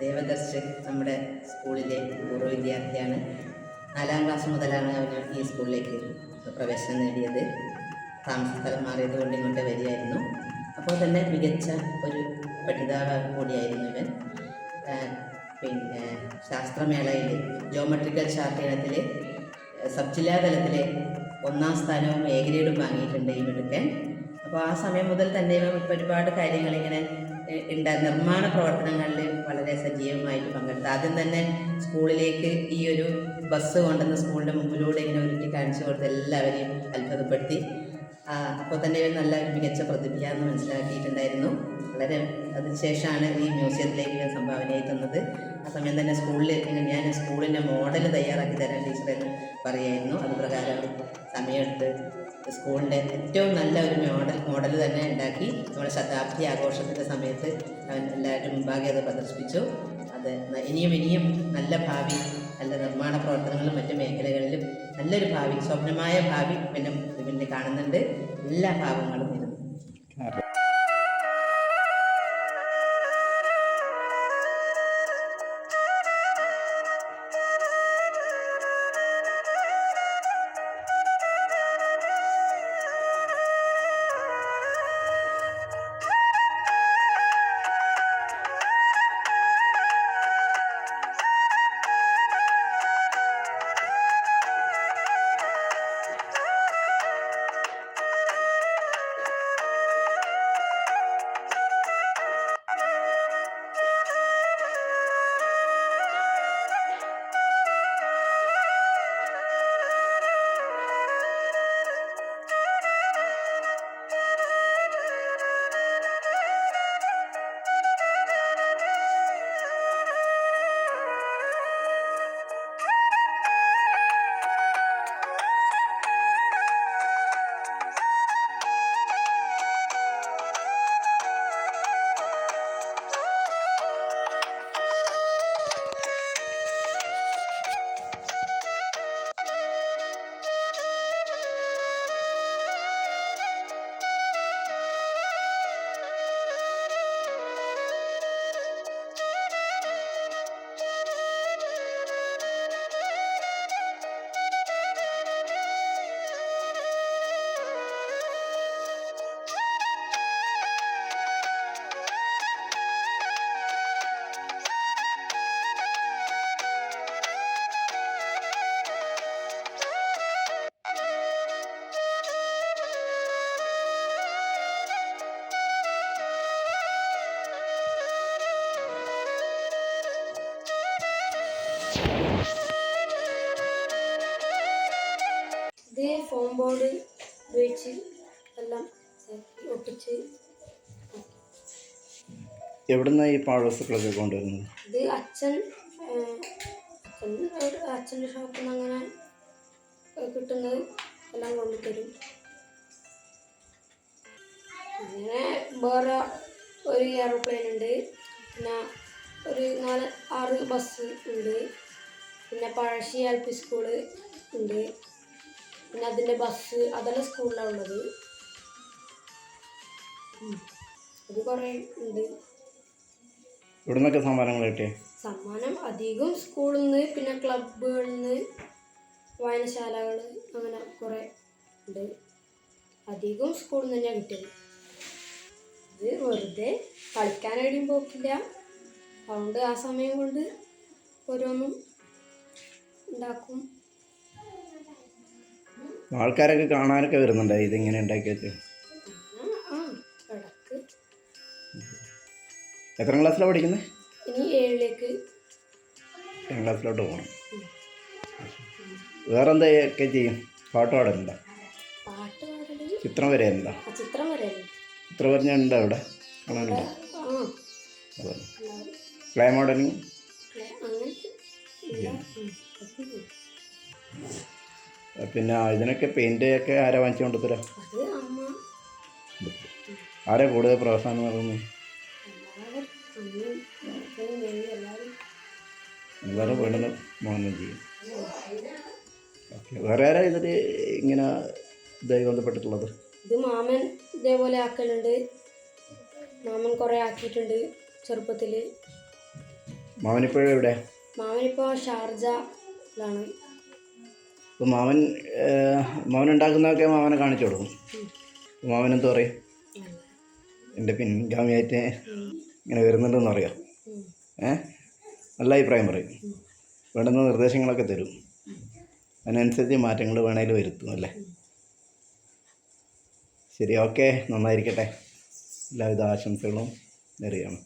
ദേവദർശൻ നമ്മുടെ സ്കൂളിലെ പൂർവ്വ വിദ്യാർത്ഥിയാണ്. 4ാം ക്ലാസ് മുതലാണ് അവന് ഈ സ്കൂളിലേക്ക് പ്രവേശനം നേടിയത്. താമസസ്ഥലം മാറിയത് കൊണ്ട് ഇങ്ങോട്ട് വരികയായിരുന്നു. അപ്പോൾ തന്നെ മികച്ച ഒരു പഠിതാവ് കൂടിയായിരുന്നു ഇവൻ. പിന്നെ ശാസ്ത്രമേളയിൽ ജോമെട്രിക്കൽ ചാർട്ട് ഇനത്തിൽ സബ് ജില്ലാ തലത്തിൽ 1ാം സ്ഥാനവും എ ഗ്രേഡും വാങ്ങിയിട്ടുണ്ട് ഈ മിടുക്കൻ. അപ്പോൾ ആ സമയം മുതൽ തന്നെ ഇവൻ ഒരുപാട് കാര്യങ്ങളിങ്ങനെ നിർമ്മാണ പ്രവർത്തനങ്ങളിൽ വളരെ സജീവമായിട്ട് പങ്കെടുത്തു. ആദ്യം തന്നെ സ്കൂളിലേക്ക് ഈ ഒരു ബസ് കൊണ്ടുവന്ന് സ്കൂളിൻ്റെ മുമ്പിലൂടെ ഇങ്ങനെ ഉരുട്ടി കാണിച്ചു കൊടുത്ത് എല്ലാവരെയും അത്ഭുതപ്പെടുത്തി. അപ്പോൾ തന്നെ ഇവൻ നല്ല ഒരു മികച്ച പ്രതിഭയാണെന്ന് മനസ്സിലാക്കിയിട്ടുണ്ടായിരുന്നു. വളരെ അതിനുശേഷമാണ് ഈ മ്യൂസിയത്തിലേക്ക് ഇവൻ സംഭാവനയായി തന്നത്. ആ സമയം തന്നെ സ്കൂളിൽ ഞാൻ സ്കൂളിൻ്റെ മോഡൽ തയ്യാറാക്കി തരാൻ ടീച്ചറെന്ന് പറയായിരുന്നു. അതുപ്രകാരം സമയമെടുത്ത് സ്കൂളിൻ്റെ ഏറ്റവും നല്ല ഒരു മോഡൽ തന്നെ ഉണ്ടാക്കി നമ്മുടെ ശതാബ്ദി ആഘോഷത്തിൻ്റെ സമയത്ത് അവൻ എല്ലാവരും മുമ്പാകെ അത് പ്രദർശിപ്പിച്ചു. അത് ഇനിയും നല്ല ഭാവി, നല്ല നിർമ്മാണ പ്രവർത്തനങ്ങളും മറ്റു മേഖലകളിലും നല്ലൊരു ഭാവി, സ്വപ്നമായ ഭാവി പിന്നെ കാണുന്നുണ്ട്. എല്ലാ ഭാവങ്ങളും ഇരുന്നു. ഇത് ഫോം ബോർഡ് ഉപയോഗിച്ച് എല്ലാം ഒട്ടിച്ച്. എവിടുന്നാ ഈ പാഴ്വസ്തുക്കളൊക്കെ കൊണ്ടുവരുന്നത്? ഇത് അച്ഛൻ്റെ ഷോപ്പിൽ നിന്ന് അങ്ങനെ കിട്ടുന്നത് എല്ലാം കൊണ്ടുതരും. അങ്ങനെ വേറെ ഒരു എയറോപ്ലെയിൻ ഉണ്ട്, പിന്നെ ഒരു 4-6 ബസ് ഉണ്ട്, പിന്നെ പഴശ്ശി LP സ്കൂള് ഉണ്ട്, പിന്നെ അതിൻ്റെ ബസ് അതെല്ലാം സ്കൂളിലാണ് ഉള്ളത്. അത് കുറേ ഉണ്ട്. ഇവിടെ നിന്നൊക്കെ സമ്മാനങ്ങൾ കിട്ടിയ സമ്മാനം അധികം സ്കൂളിൽ നിന്ന്, പിന്നെ ക്ലബുകളിൽ നിന്ന്, വായനശാലകൾ, അങ്ങനെ കുറേ ഉണ്ട്. അധികം സ്കൂളിൽ നിന്ന് തന്നെയാണ് കിട്ടിയത്. ഇത് വെറുതെ കളിക്കാനെവിടെയും പോക്കില്ല, അതുകൊണ്ട് ആ സമയം കൊണ്ട് ഓരോന്നും ഉണ്ടാക്കും. ആൾക്കാരൊക്കെ കാണാനൊക്കെ വരുന്നുണ്ടോ ഇതിങ്ങനെ ഉണ്ടാക്കി വെച്ച്? ഇടക്ക്. എത്രാം ക്ലാസ്സിലാണ് പഠിക്കുന്നത്? ഇനി 7ലേക്ക്. 7ാം ക്ലാസ്സിലോട്ട് പോകണം. വേറെ എന്തൊക്കെ ചെയ്യും? പാട്ട് പാടലുണ്ടോ? പാട്ട് പാടല്, ചിത്രം വരെയല്ല? ചിത്രം വരല്ലേ. ചിത്രം വരഞ്ഞുണ്ടോ അവിടെ കാണാനുണ്ടോ? ക്ലേ മോഡലിങ് പിന്നെ ഇതിനൊക്കെ പെയിൻ്റ് ഒക്കെ ആരാ വാങ്ങിച്ചു കൊണ്ട് തരാം? ആരാ കൂടുതൽ പ്രോത്സാഹനം നടന്നു? എല്ലാവരും വേണ്ടുന്ന മോഹനം ചെയ്യും. ഓക്കെ, വേറെ ആരാ ഇതിൽ ഇങ്ങനെ ഇതായി ബന്ധപ്പെട്ടിട്ടുള്ളത്? ഇത് മാമൻ ഇതേപോലെ ആക്കലുണ്ട്. മാമൻ കുറേ ആക്കിയിട്ടുണ്ട് ചെറുപ്പത്തിൽ. മാമനിപ്പോഴും എവിടെ? മാമനിപ്പോൾ ഷാർജയിലാണ്. അപ്പോൾ മാമൻ ഉണ്ടാക്കുന്നതൊക്കെ മാമനെ കാണിച്ചു കൊടുക്കും. മാമൻ എന്താ പറയും? എൻ്റെ പിൻഗാമിയായിട്ട് ഇങ്ങനെ വരുന്നുണ്ടെന്ന് അറിയാം. നല്ല അഭിപ്രായം പറയും, വേണ്ടുന്ന നിർദ്ദേശങ്ങളൊക്കെ തരും, അതിനനുസരിച്ച് മാറ്റങ്ങൾ വേണേൽ വരുത്തും അല്ലേ? ശരി, ഓക്കെ, നന്നായിരിക്കട്ടെ. എല്ലാവിധ ആശംസകളും നേരുകയാണ്.